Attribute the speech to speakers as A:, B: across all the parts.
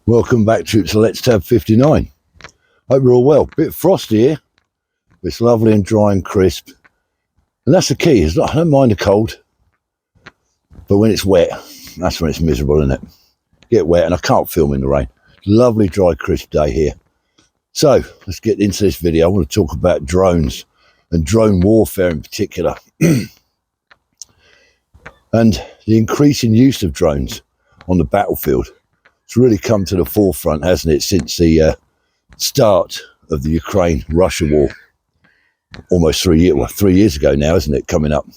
A: Welcome back, troops, to Let's Tab 59. Hope you're all well. Bit frosty here, but it's lovely and dry and crisp. And that's the key. I don't mind the cold, but when it's wet, that's when it's miserable, isn't it? Get wet, and I can't film in the rain. Lovely, dry, crisp day here. So, let's get into this video. I want to talk about drones and drone warfare in particular. And the increasing use of drones on the battlefield. It's really come to the forefront, hasn't it, since the start of the Ukraine-Russia war. Almost 3 years, well, 3 years ago now, isn't it, coming up?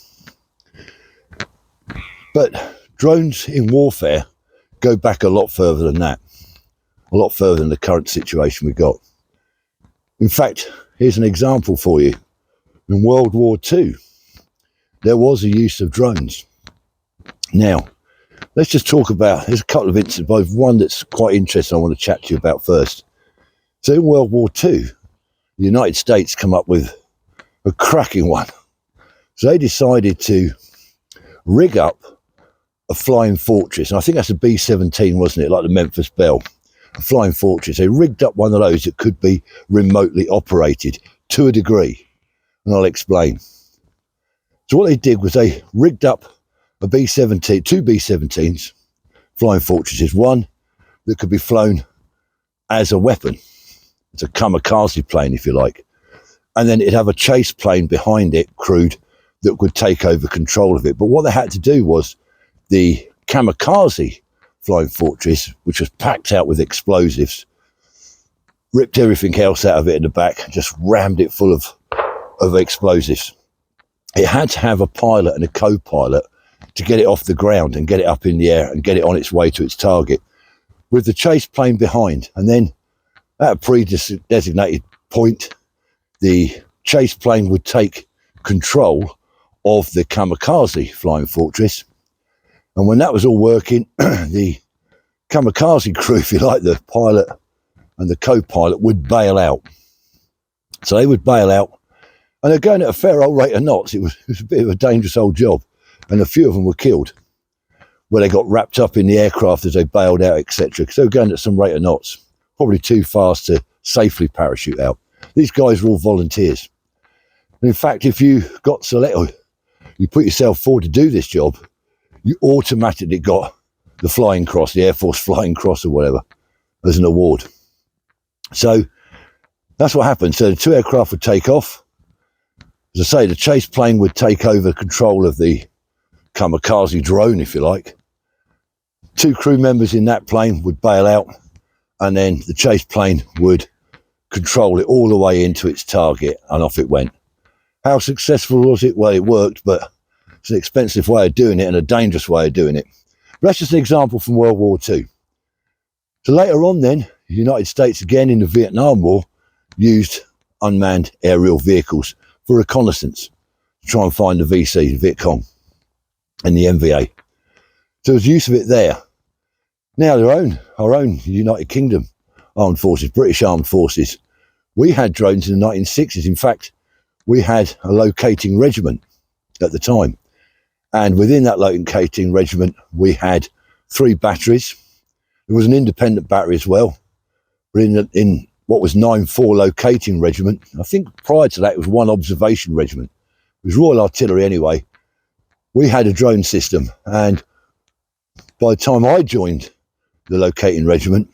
A: But drones in warfare go back a lot further than that. A lot further than the current situation we've got. In fact, here's an example for you. In World War II, there was a use of drones. Now, let's just talk about, there's a couple of incidents, both one that's quite interesting I want to chat to you about first. So in World War II, the United States come up with a cracking one. So they decided to rig up a flying fortress, and I think that's a B-17, wasn't it, like the Memphis Belle, a flying fortress. They rigged up one of those that could be remotely operated to a degree, and I'll explain. So what they did was they rigged up a B-17, two B-17s, flying fortresses, one that could be flown as a weapon. It's a kamikaze plane, if you like. And then it'd have a chase plane behind it, crewed, that would take over control of it. But what they had to do was the kamikaze flying fortress, which was packed out with explosives, ripped everything else out of it in the back, just rammed it full of explosives. It had to have a pilot and a co-pilot to get it off the ground and get it up in the air and get it on its way to its target, with the chase plane behind. And then at a pre-designated point, the chase plane would take control of the kamikaze flying fortress. And when that was all working, the kamikaze crew, if you like, the pilot and the co-pilot, would bail out. So they would bail out, and they're going at a fair old rate of knots. It was a bit of a dangerous old job. And a few of them were killed, where they got wrapped up in the aircraft as they bailed out, etc. Because they were going at some rate of knots, probably too fast to safely parachute out. These guys were all volunteers. And in fact, if you got selected, you put yourself forward to do this job, you automatically got the Flying Cross, the Air Force Flying Cross or whatever, as an award. So that's what happened. So the two aircraft would take off. As I say, the chase plane would take over control of the kamikaze drone, if you like. Two crew members in that plane would bail out, and then the chase plane would control it all the way into its target, and off it went. How successful was it? Well, it worked, but it's an expensive way of doing it and a dangerous way of doing it. But that's just an example from World War II. So later on then, the United States, again in the Vietnam War, used unmanned aerial vehicles for reconnaissance to try and find the VC, the Viet Cong, and the MVA. So there's use of it there. Now our own United Kingdom armed forces, British armed forces, we had drones in the 1960s. In fact, we had a locating regiment at the time. And within that locating regiment, we had 3 batteries. There was an independent battery as well. But in what was 9-4 locating regiment, I think prior to that it was 1 observation regiment. It was Royal Artillery anyway. We had a drone system, and by the time I joined the locating regiment,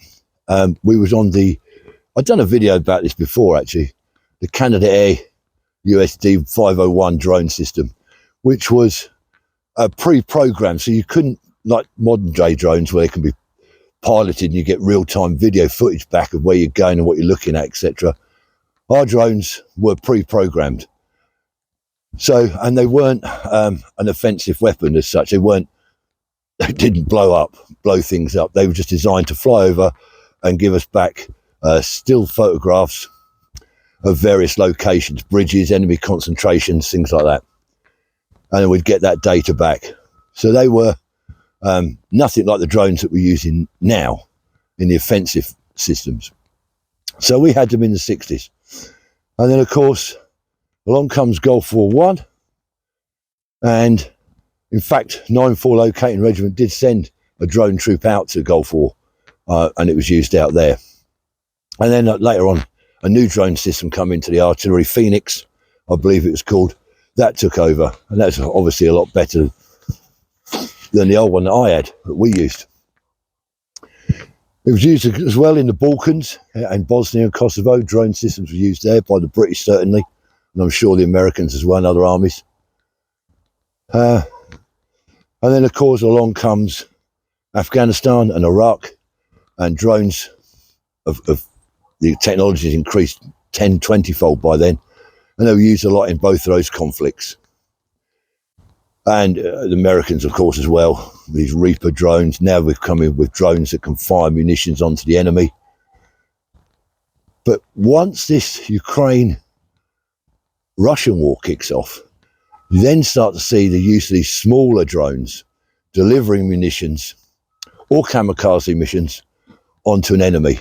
A: we was on I'd done a video about this before actually, the Canada Air USD 501 drone system, which was pre-programmed, so you couldn't, like modern day drones where they can be piloted and you get real-time video footage back of where you're going and what you're looking at, etc. Our drones were pre-programmed. So, and they weren't an offensive weapon as such. They didn't blow things up. They were just designed to fly over and give us back still photographs of various locations, bridges, enemy concentrations, things like that. And then we'd get that data back. So they were nothing like the drones that we're using now in the offensive systems. So we had them in the 60s. And then, of course, along comes Gulf War One, and in fact, 9-4 locating regiment did send a drone troop out to Gulf War and it was used out there. And then later on, a new drone system come into the artillery, Phoenix, I believe it was called. That took over, and that's obviously a lot better than the old one that I had, that we used. It was used as well in the Balkans and Bosnia and Kosovo. Drone systems were used there by the British, certainly, and I'm sure the Americans as well, and other armies. And then, of course, along comes Afghanistan and Iraq, and drones of the technology has increased 10, 20-fold by then, and they were used a lot in both of those conflicts. And the Americans, of course, as well, these Reaper drones. Now we've come in with drones that can fire munitions onto the enemy. But once this Ukraine-Russian war kicks off, you then start to see the use of these smaller drones delivering munitions or kamikaze missions onto an enemy.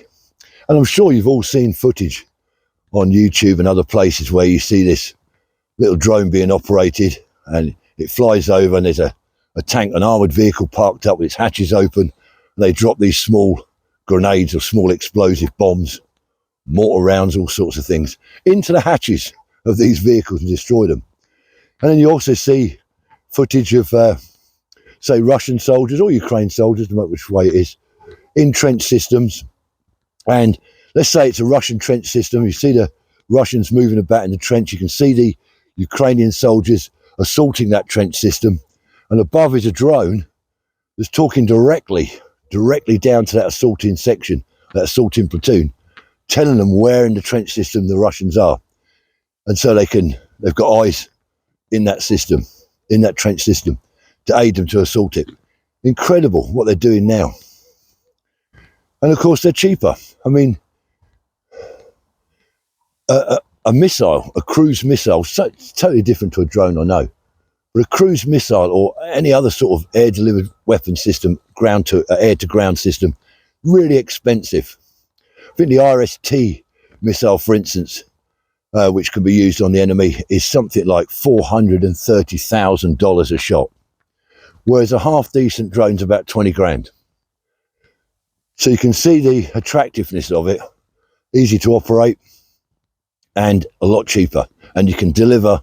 A: And I'm sure you've all seen footage on YouTube and other places where you see this little drone being operated, and it flies over and there's a tank, an armoured vehicle parked up with its hatches open, and they drop these small grenades or small explosive bombs, mortar rounds, all sorts of things, into the hatches of these vehicles and destroy them. And then you also see footage of, say, Russian soldiers or Ukraine soldiers, no matter which way it is, in trench systems. And let's say it's a Russian trench system. You see the Russians moving about in the trench. You can see the Ukrainian soldiers assaulting that trench system, and above is a drone that's talking directly down to that assaulting section, that assaulting platoon, telling them where in the trench system the Russians are. And so they've got eyes in that system, in that trench system, to aid them to assault it. Incredible what they're doing now. And of course they're cheaper. I mean, a missile, a cruise missile, it's totally different to a drone, I know. But a cruise missile or any other sort of air-delivered weapon system, air-to-ground system, really expensive. I think the RST missile, for instance, which can be used on the enemy, is something like $430,000 a shot, whereas a half-decent drone's about 20 grand. So you can see the attractiveness of it, easy to operate, and a lot cheaper, and you can deliver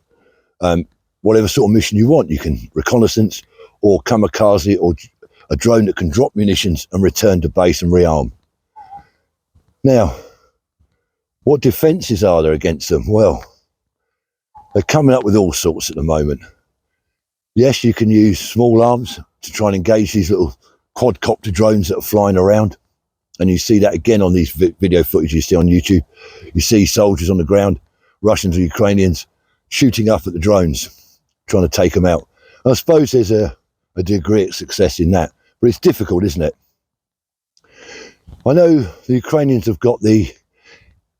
A: whatever sort of mission you want. You can reconnaissance or kamikaze or a drone that can drop munitions and return to base and rearm. Now, what defences are there against them? Well, they're coming up with all sorts at the moment. Yes, you can use small arms to try and engage these little quadcopter drones that are flying around. And you see that again on these video footage you see on YouTube. You see soldiers on the ground, Russians or Ukrainians, shooting up at the drones, trying to take them out. And I suppose there's a degree of success in that, but it's difficult, isn't it? I know the Ukrainians have got no,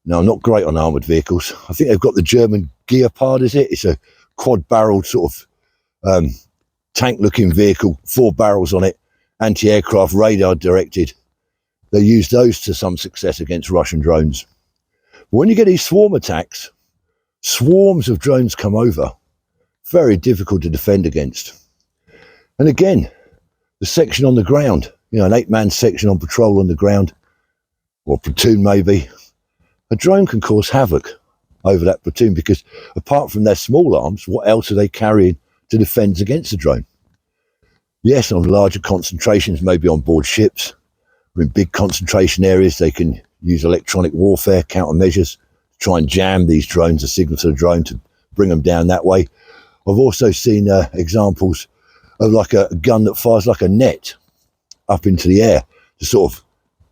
A: not great on armoured vehicles. I think they've got the German Geopard, is it? It's a quad-barreled sort of tank-looking vehicle, 4 barrels on it, anti-aircraft radar directed. They use those to some success against Russian drones. But when you get these swarm attacks, swarms of drones come over, very difficult to defend against. And again, the section on the ground, an 8-man section on patrol on the ground, or platoon maybe, a drone can cause havoc over that platoon, because apart from their small arms, what else are they carrying to defend against the drone? Yes, on larger concentrations, maybe on board ships, or in big concentration areas, they can use electronic warfare countermeasures to try and jam these drones, a signal to the drone to bring them down that way. I've also seen examples of like a gun that fires like a net up into the air to sort of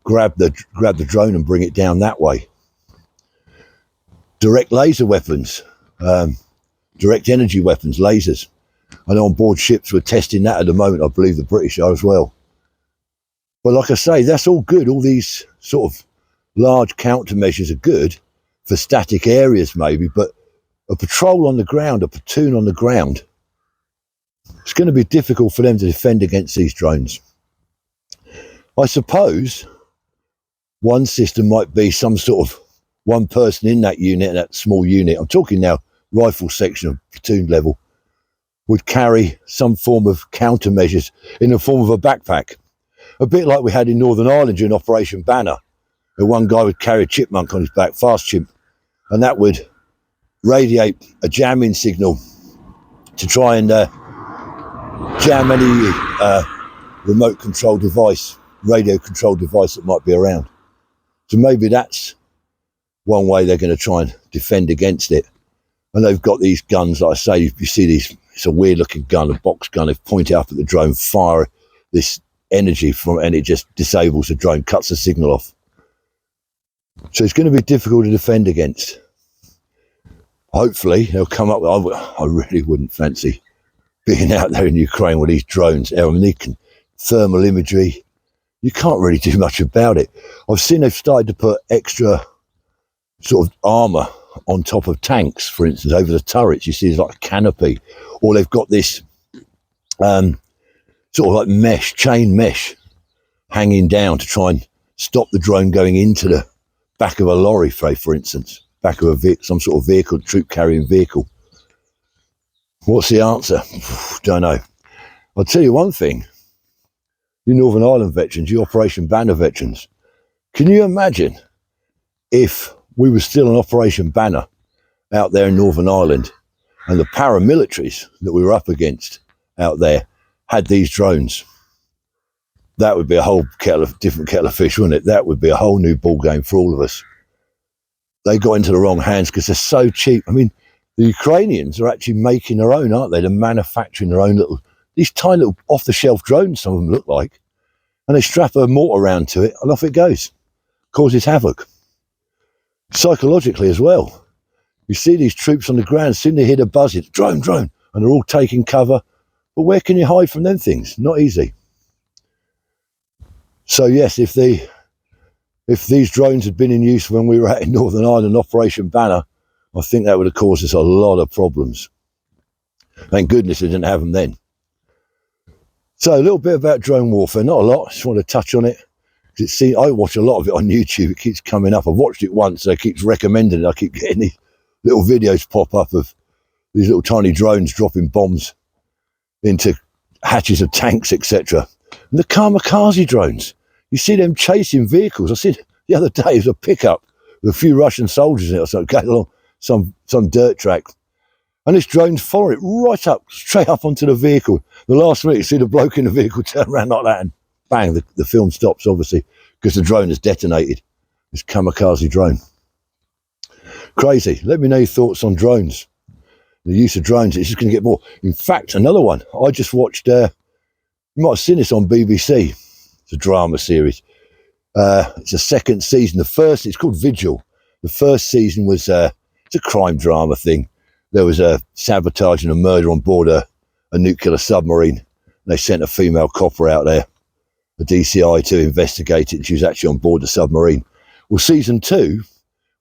A: grab the drone and bring it down that way. Direct laser weapons, direct energy weapons, lasers. I know on board ships we're testing that at the moment. I believe the British are as well. But like I say, that's all good. All these sort of large countermeasures are good for static areas maybe, but a patrol on the ground, a platoon on the ground, it's going to be difficult for them to defend against these drones. I suppose one system might be some sort of one person in that unit, that small unit, I'm talking now rifle section of platoon level, would carry some form of countermeasures in the form of a backpack. A bit like we had in Northern Ireland during Operation Banner, where one guy would carry a chipmunk on his back, fast chimp, and that would radiate a jamming signal to try and jam any remote control device, radio control device that might be around. So maybe that's one way they're going to try and defend against it. And they've got these guns, like I say, you see these, it's a weird looking gun, a box gun. They point it up at the drone, fire this energy from, and it just disables the drone, cuts the signal off. So it's going to be difficult to defend against. Hopefully they'll come up with, I really wouldn't fancy being out there in Ukraine with these drones. I mean, they can thermal imagery. You can't really do much about it. I've seen they've started to put extra sort of armour on top of tanks, for instance, over the turrets. You see there's like a canopy, or they've got this sort of like mesh, chain mesh, hanging down to try and stop the drone going into the back of a lorry, for instance, back of a some sort of vehicle, troop carrying vehicle. What's the answer? Don't know. I'll tell you one thing. You Northern Ireland veterans, you Operation Banner veterans, can you imagine if we were still in Operation Banner out there in Northern Ireland and the paramilitaries that we were up against out there had these drones? That would be a whole different kettle of fish, wouldn't it? That would be a whole new ball game for all of us. They got into the wrong hands because they're so cheap. I mean, the Ukrainians are actually making their own, aren't they? They're manufacturing their own these tiny little off-the-shelf drones, some of them look like, and they strap a mortar around to it and off it goes. Causes havoc. Psychologically as well. You see these troops on the ground, as soon as they hear the buzz, it's drone, and they're all taking cover. But where can you hide from them things? Not easy. So yes, if these drones had been in use when we were out in Northern Ireland, Operation Banner, I think that would have caused us a lot of problems. Thank goodness they didn't have them then. So a little bit about drone warfare, not a lot, just want to touch on it. I watch a lot of it on YouTube, it keeps coming up. I've watched it once, so it keeps recommending it. I keep getting these little videos pop up of these little tiny drones dropping bombs into hatches of tanks, etc. And the kamikaze drones, you see them chasing vehicles. I see the other day, it was a pickup with a few Russian soldiers in it or something, going along some dirt track. And this drone's following it right up, straight up onto the vehicle. The last minute, you see the bloke in the vehicle turn around like that and bang, the film stops, obviously, because the drone has detonated. This kamikaze drone. Crazy. Let me know your thoughts on drones. The use of drones, it's just going to get more. In fact, another one, I just watched, you might have seen this on BBC. It's a drama series. It's a second season. It's called Vigil. The first season was, it's a crime drama thing. There was a sabotage and a murder on board a nuclear submarine. They sent a female copper out there, a DCI, to investigate it. She was actually on board the submarine. Well, season 2,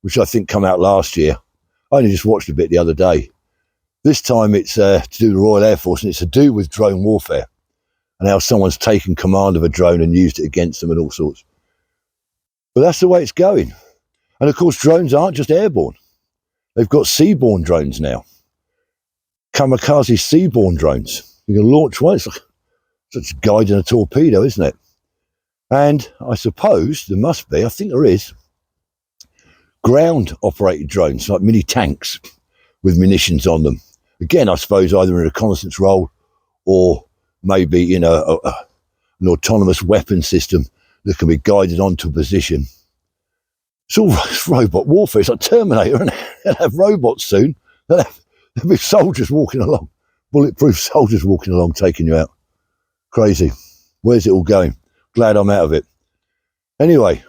A: which I think come out last year, I only just watched a bit the other day. This time it's to do with the Royal Air Force, and it's to do with drone warfare and how someone's taken command of a drone and used it against them and all sorts. But that's the way it's going. And of course, drones aren't just airborne. They've got seaborne drones now. Kamikaze seaborne drones. You can launch one. It's like such guiding a torpedo, isn't it? And I suppose there must be, I think there is, ground-operated drones, like mini tanks with munitions on them. Again, I suppose either in a reconnaissance role or maybe in an autonomous weapon system that can be guided onto a position. It's all robot warfare. It's like Terminator, isn't it? They'll have robots soon. There'll be soldiers walking along, bulletproof soldiers walking along, taking you out. Crazy. Where's it all going? Glad I'm out of it. Anyway,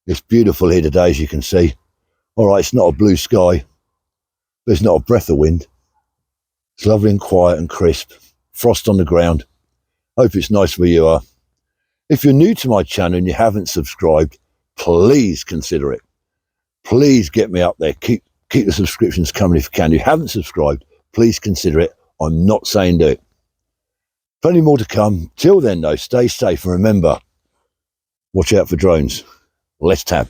A: it's beautiful here today, as you can see. All right, it's not a blue sky. There's not a breath of wind. It's lovely and quiet and crisp. Frost on the ground. Hope it's nice where you are. If you're new to my channel and you haven't subscribed, please consider it. Please get me up there. Keep the subscriptions coming if you can. If you haven't subscribed, please consider it. I'm not saying do it. Plenty more to come. Till then, though, stay safe and remember, watch out for drones. Let's tab.